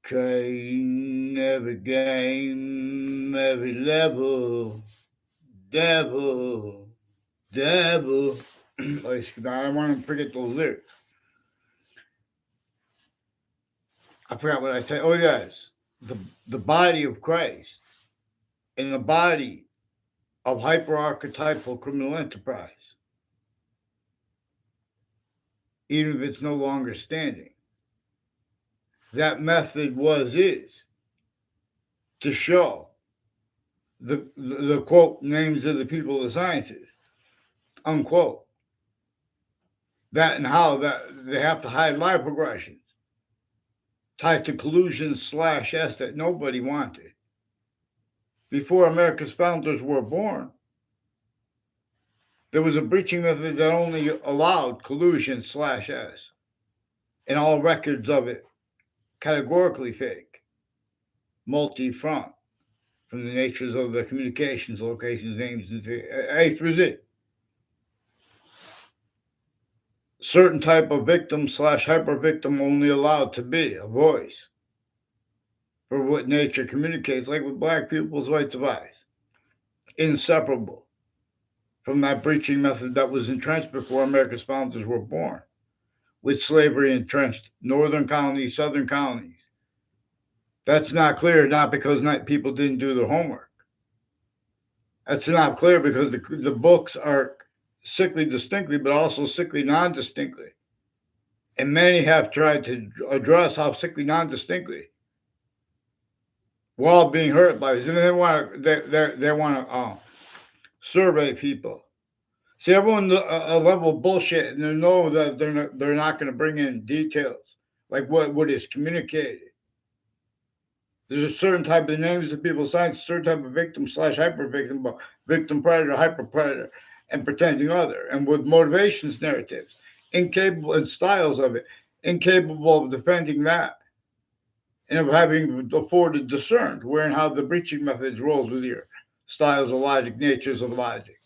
Train every game, every level, devil, devil. I don't want to forget those lyrics. I forgot what I said. Oh yes, the the body of Christ and the body of hyper-archetypal criminal enterprise, even if it's no longer standing. That method is to show the quote names of the people of the sciences, unquote. That and how that they have to hide live progressions tied to collusion slash S that nobody wanted. Before America's founders were born, there was a breaching method that only allowed collusion slash S, and all records of it categorically fake, multi front, from the natures of the communications, locations, names, and A through Z. Certain type of victim slash hyper victim only allowed to be a voice for what nature communicates, like with black people's rights of eyes, inseparable from that breaching method that was entrenched before America's founders were born, with slavery entrenched northern colonies, southern colonies. That's not clear, not because people didn't do their homework. That's not clear because the books are sickly distinctly, but also sickly non distinctly. And many have tried to address how sickly non distinctly while being hurt by this. And they want to survey people. See, everyone's a level of bullshit, and they know that they're not going to bring in details like what is communicated. There's a certain type of names of people assigned, a certain type of victim slash hyper victim, victim predator, hyper predator, and pretending other, and with motivations narratives, incapable and styles of it, incapable of defending that, and of having afforded discerned where and how the breaching methods rolls with your styles of logic, natures of logic,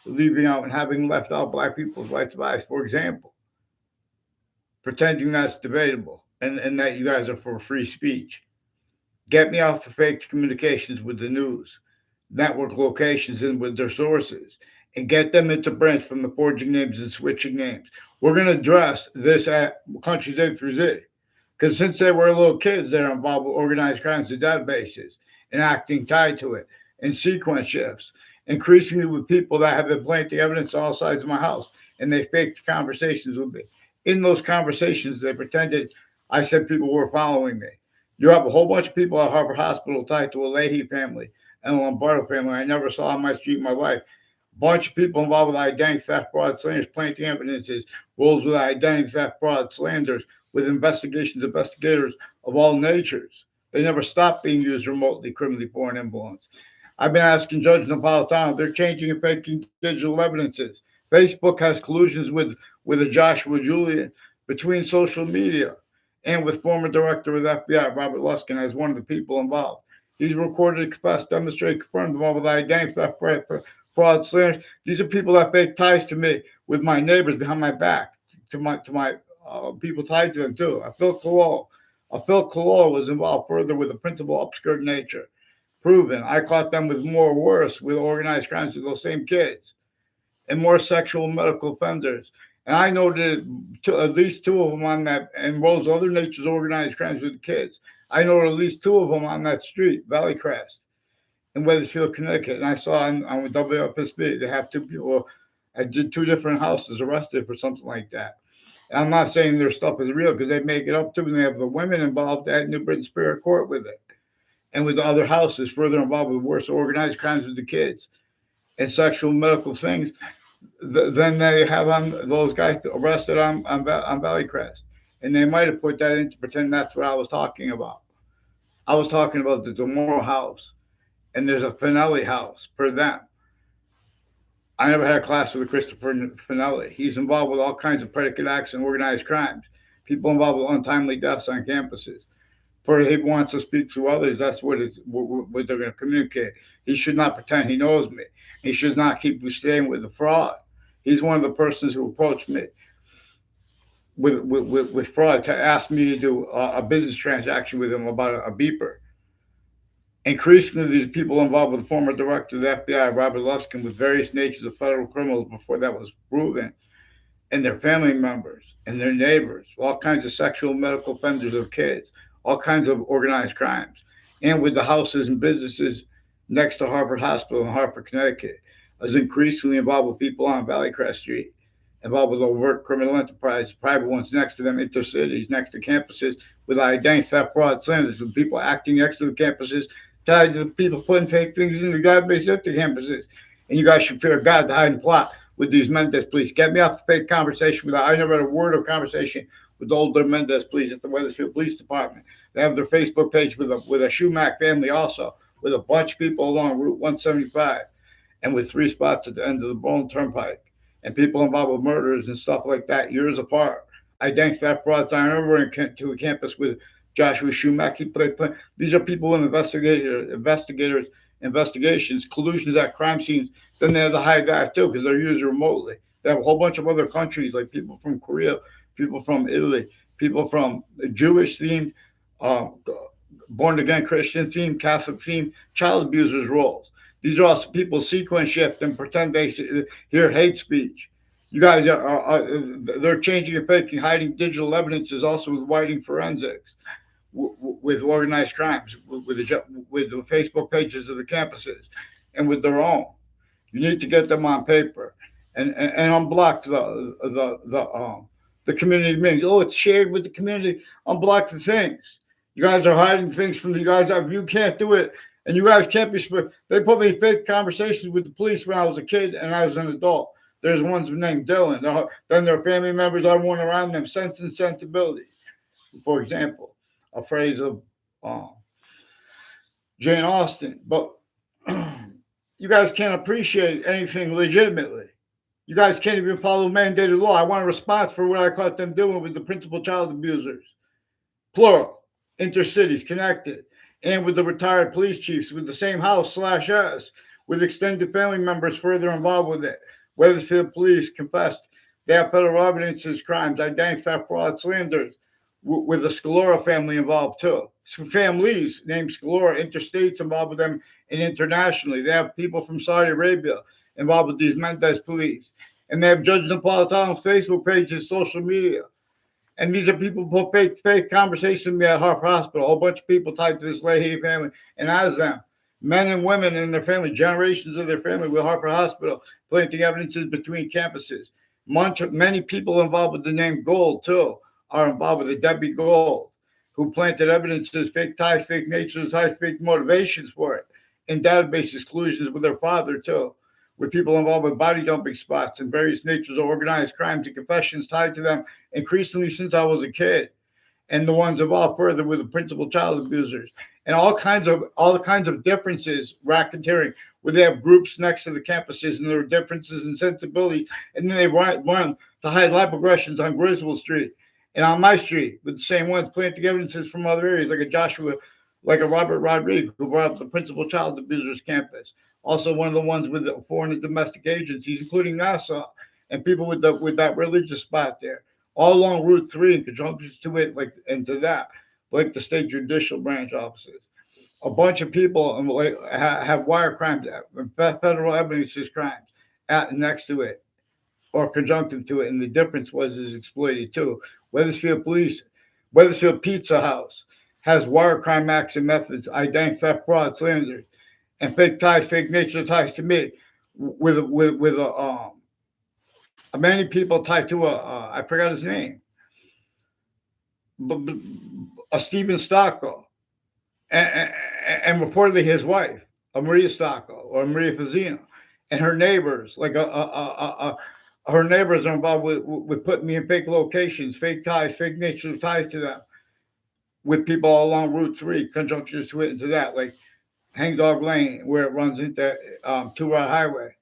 leaving out and having left out black people's rights of eyes, for example, pretending that's debatable and that you guys are for free speech. Get me off the fake communications with the news, network locations, and with their sources, and get them into branch from the forging names and switching names. We're going to address this at countries A through Z. Because since they were little kids, they're involved with organized crimes and databases and acting tied to it and sequence shifts, increasingly with people that have been planting evidence on all sides of my house. And they faked conversations with me. In those conversations, they pretended I said people were following me. You have a whole bunch of people at Harvard Hospital tied to a Leahy family and a Lombardo family I never saw on my street in my life. Bunch of people involved with identity theft, fraud, slanders, planting evidences, roles with identity theft, fraud, slanders, with investigators of all natures. They never stopped being used remotely, criminally foreign influence. I've been asking Judge Napolitano, they're changing and faking digital evidences. Facebook has collusions with a Joshua Julian between social media and with former director of the FBI, Robert Luskin, as one of the people involved. He's recorded, confessed, demonstrated, confirmed involved with identity theft, fraud, slander. These are people that fake ties to me with my neighbors behind my back, to my people tied to them too. Phil Color was involved further with a principal upskirt nature. Proven. I caught them with more worse with organized crimes with those same kids and more sexual medical offenders. And I know that at least two of them on that, and Rose other nature's organized crimes with kids. I know at least two of them on that street, Valley Crest, in Weathersfield, Connecticut. And I saw on WFSB, they have two people. I did two different houses arrested for something like that. And I'm not saying their stuff is real because they make it up too, and they have the women involved at New Britain Superior Court with it, and with the other houses further involved with worse organized crimes with the kids and sexual medical things than they have on those guys arrested on Valley Crest. And they might have put that in to pretend that's what I was talking about. I was talking about the Demoro house, and there's a Finelli house per them. I never had a class with a Christopher Finelli. He's involved with all kinds of predicate acts and organized crimes. People involved with untimely deaths on campuses. For he wants to speak through others, that's what they're going to communicate. He should not pretend he knows me. He should not keep staying with the fraud. He's one of the persons who approached me with fraud to ask me to do a business transaction with them about a beeper. Increasingly, these people involved with the former director of the FBI, Robert Luskin, with various natures of federal criminals before that was proven, and their family members and their neighbors, all kinds of sexual medical offenders of kids, all kinds of organized crimes, and with the houses and businesses next to Harvard Hospital in Hartford, Connecticut, is increasingly involved with people on Valley Crest Street, involved with overt criminal enterprise, private ones next to them, intercities, next to campuses, with identity theft, fraud, slanders, with people acting next to the campuses, tied to the people putting fake things in the database at the campuses. And you guys should fear God to hide and plot with these Mendez police. Get me off the fake conversation with that. I never had a word of conversation with the older Mendez police at the Wethersfield Police Department. They have their Facebook page with a Schumack family also, with a bunch of people along Route 175 and with 3 spots at the end of the Bone Turnpike and people involved with murders and stuff like that years apart. Identity theft, fraud. I remember to a campus with Joshua Schumack. These are people in investigations, collusions at crime scenes. Then they have to hide that too because they're used remotely. They have a whole bunch of other countries, like people from Korea, people from Italy, people from Jewish themed, uh, born again Christian theme, Catholic theme, child abusers roles. These are all people sequence shift and pretend they hear hate speech. You guys they're changing and faking, hiding digital evidences also with whiting forensics, with organized crimes, with the Facebook pages of the campuses, and with their own. You need to get them on paper and unblock the community meetings. Oh, it's shared with the community. Unblock the things. You guys are hiding things from the guys. You can't do it, and you guys can't be. They put me in fake conversations with the police when I was a kid and I was an adult. There's ones named Dylan. Then their family members, everyone around them, Sense and Sensibility. For example, a phrase of Jane Austen. But you guys can't appreciate anything legitimately. You guys can't even follow mandated law. I want a response for what I caught them doing with the principal child abusers. Plural, intercities, connected, and with the retired police chiefs with the same house/us, with extended family members further involved with it. Wethersfield police confessed they have federal evidence as crimes, identity theft, fraud, slanders, with the Scalora family involved too. Some families named Scalora, interstates involved with them, and internationally. They have people from Saudi Arabia involved with these Mendez police. And they have Judge Napolitano's Facebook page and social media. And these are people who put fake conversations with me at Hartford Hospital. A whole bunch of people tied to this Leahy family. And as them, men and women in their family, generations of their family with Hartford Hospital, planting evidences between campuses. Many people involved with the name Gold, too, are involved with the Debbie Gold, who planted evidences, fake ties, fake natures, ties, fake motivations for it, and database exclusions with their father, too, with people involved with body dumping spots and various natures of organized crimes and confessions tied to them increasingly since I was a kid, and the ones involved further with the principal child abusers, and all kinds of differences, racketeering, where they have groups next to the campuses and there are differences in sensibilities, and then they run to hide live aggressions on Griswold Street and on my street with the same ones planting evidences from other areas, like a Robert Rodriguez, who brought up the principal child abusers campus. Also, one of the ones with the foreign and domestic agencies, including NASA, and people with that religious spot there, all along Route 3 in conjunction to it, like the state judicial branch offices. A bunch of people have wire crimes, federal evidence crimes next to it or conjunctive to it, and the difference is exploited too. Wethersfield Pizza House has wire crime acts and methods, identity theft, fraud, slanders, and fake ties, fake nature ties to me, with many people tied to I forgot his name, a Stephen Stocco, and reportedly his wife, a Maria Stocco or Maria Fazzino, and her neighbors, her neighbors are involved with putting me in fake locations, fake ties, fake nature ties to them, with people all along Route 3, conjunctions to it into that, like Hangdog Lane, where it runs into Two-Rod Highway,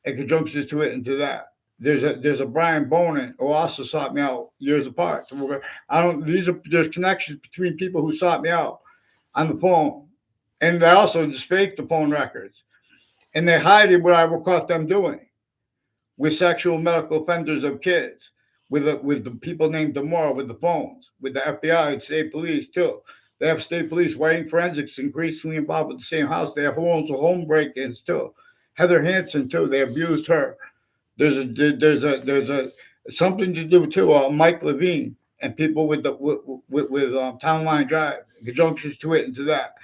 and conjunctions to it into that. There's a Brian Bonin who also sought me out years apart. So there's connections between people who sought me out on the phone, and they also just fake the phone records, and they hide what I caught them doing with sexual medical offenders of kids, with the people named tomorrow with the phones, with the FBI and state police too. They have state police writing forensics increasingly involved with the same house. They have home break-ins too. Heather Hansen too. They abused her. There's a something to do too. Mike Levine and people with the with Town Line Drive, conjunctions to it and to that.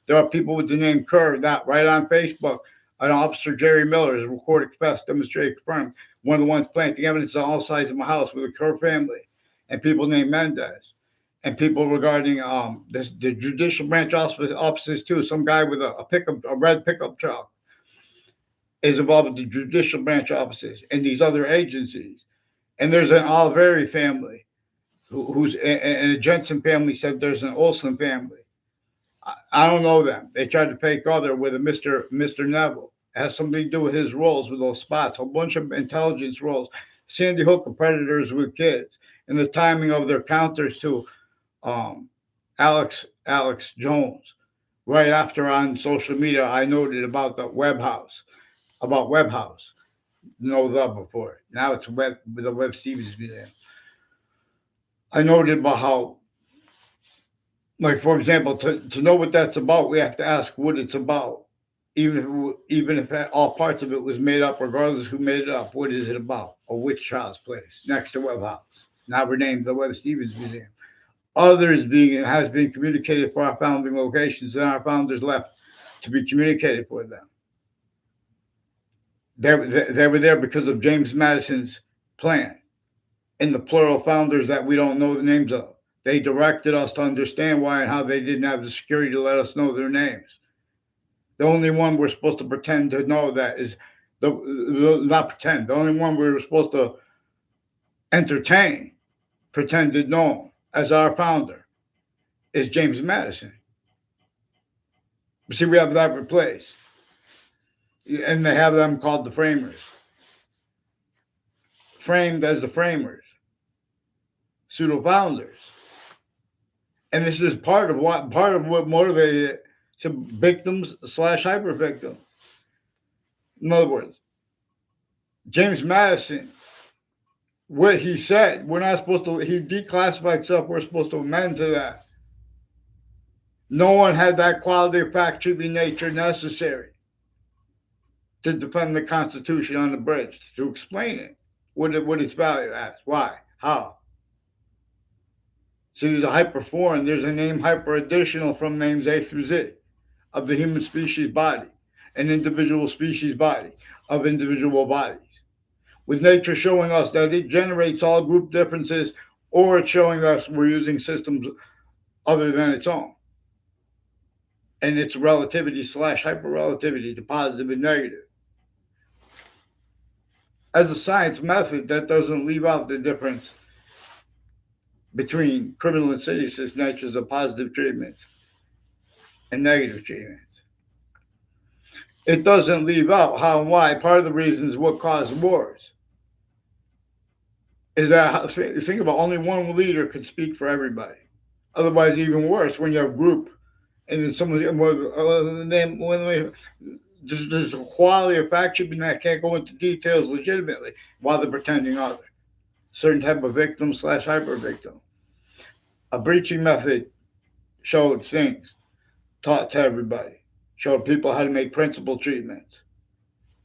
There are people with the name Kerr that right on Facebook. An officer Jerry Miller has recorded, confessed, demonstrated, confirmed. One of the ones planting evidence on all sides of my house with the Kerr family, and people named Mendez, and people regarding the judicial branch officers too. Some guy with a red pickup truck is involved with the judicial branch offices and these other agencies. And there's an Oliveri family, who's and a Jensen family said there's an Olson family. I don't know them. They tried to fake other with a Mr. Neville. It has something to do with his roles with those spots, a bunch of intelligence roles. Sandy Hook and predators with kids, and the timing of their counters to um, Alex Jones. Right after on social media, I noted about Web House. Know that before. Now it's the Web Stevens Museum. I noted about how, like for example, to know what that's about, we have to ask what it's about. Even if all parts of it was made up, regardless who made it up, what is it about? A witch child's place next to Webb House, now renamed the Webb Stevens Museum. Others being has been communicated for our founding locations, and our founders left to be communicated for them. They were there because of James Madison's plan and the plural founders that we don't know the names of. They directed us to understand why and how they didn't have the security to let us know their names. The only one we're supposed to pretend to know that is not pretend. The only one we were supposed to entertain, pretend to know as our founder is James Madison. See, we have that replaced. And they have them called the framers. Framed as the framers. Pseudo founders. And this is part of what motivated to victims / hyper victims. In other words, James Madison, what he said, we're not supposed to, he declassified stuff, we're supposed to amend to that. No one had that quality of fact-truthing nature necessary to defend the Constitution on the bridge, to explain it, what its value has, why, how. See, there's a hyper foreign, there's a name hyper additional from names A through Z of the human species body, an individual species body of individual bodies. With nature showing us that it generates all group differences, or it's showing us we're using systems other than its own. And it's relativity / hyper relativity to positive and negative. As a science method, that doesn't leave out the difference between criminal and seditious natures of positive treatments and negative treatments. It doesn't leave out how and why. Part of the reasons what caused wars is that, think about, only one leader could speak for everybody. Otherwise, even worse, when you have a group and then someone, there's a quality of fact shipping that can't go into details legitimately while they're pretending other. Certain type of victim / hyper victim. A breaching method showed things, taught to everybody, showed people how to make principal treatments,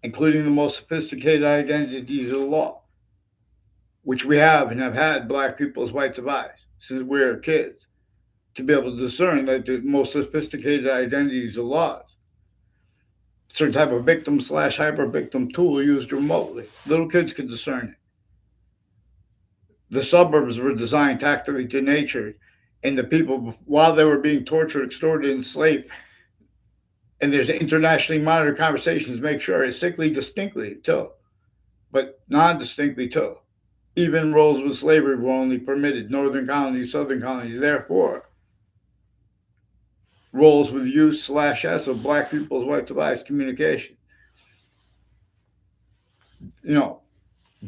including the most sophisticated identities of the law, which we have and have had black people as whites of eyes since we were kids, to be able to discern that the most sophisticated identities of laws. Certain type of victim / hyper victim tool used remotely. Little kids could discern it. The suburbs were designed tactically to nature, and the people, while they were being tortured, extorted, enslaved, and there's internationally monitored conversations, make sure it's sickly distinctly too, but non-distinctly too. Even roles with slavery were only permitted, northern colonies, southern colonies. Therefore, roles with use / S of black people's white device communication.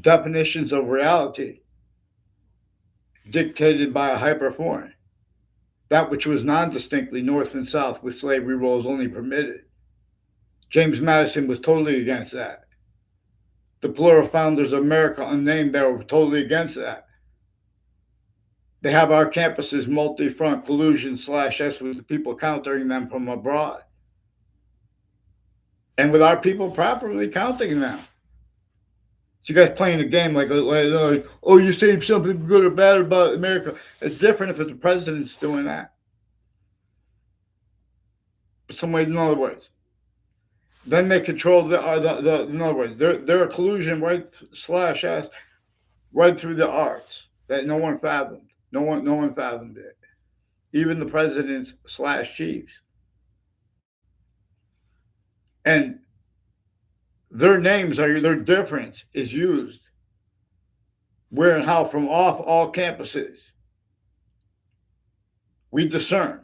Definitions of reality dictated by a hyperforeign, that which was non-distinctly north and south with slavery roles only permitted. James Madison was totally against that. the plural founders of America unnamed that were totally against that. They have our campuses multi-front collusion slash S with the people countering them from abroad. And with our people properly counting them. So you guys playing a game like, oh, you saying something good or bad about America. It's different if the president's doing that. Some way, in other words. Then they control in other words, they're a collusion right slash S right through the arts that no one fathomed. No one fathomed it. Even the presidents slash chiefs. And their names their difference is used where and how from off all campuses. We discern.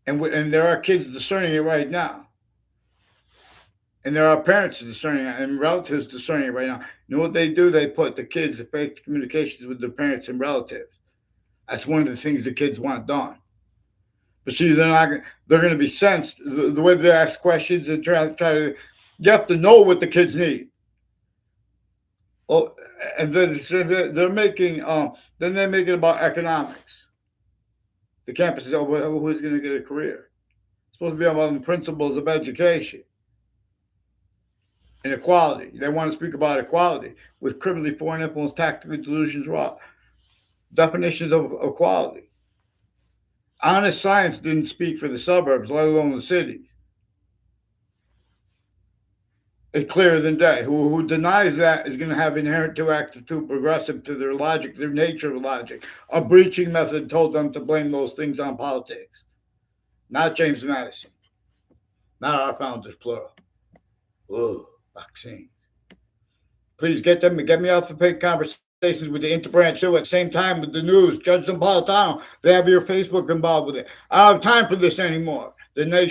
And there are kids discerning it right now. And there are parents discerning it and relatives discerning it right now. You know what they do? They put the kids in fake communications with their parents and relatives. That's one of the things the kids want done. But see, they're going to be sensed the way they ask questions and try to. You have to know what the kids need. Oh, and then they're making then they make it about economics. The campus is who's going to get a career. It's supposed to be about the principles of education and equality. They want to speak about equality with criminally foreign influence, tactical delusions, raw definitions of equality. Honest science didn't speak for the suburbs, let alone the cities. It's clearer than day. Who denies that is going to have inherent too active, too progressive to their logic, their nature of logic. A breaching method told them to blame those things on politics. Not James Madison. Not our founders, plural. Whoa, vaccine. Please get me off the paid conversations with the Interbranch too at the same time with the news. Judge Napolitano, they have your Facebook involved with it. I don't have time for this anymore. The nation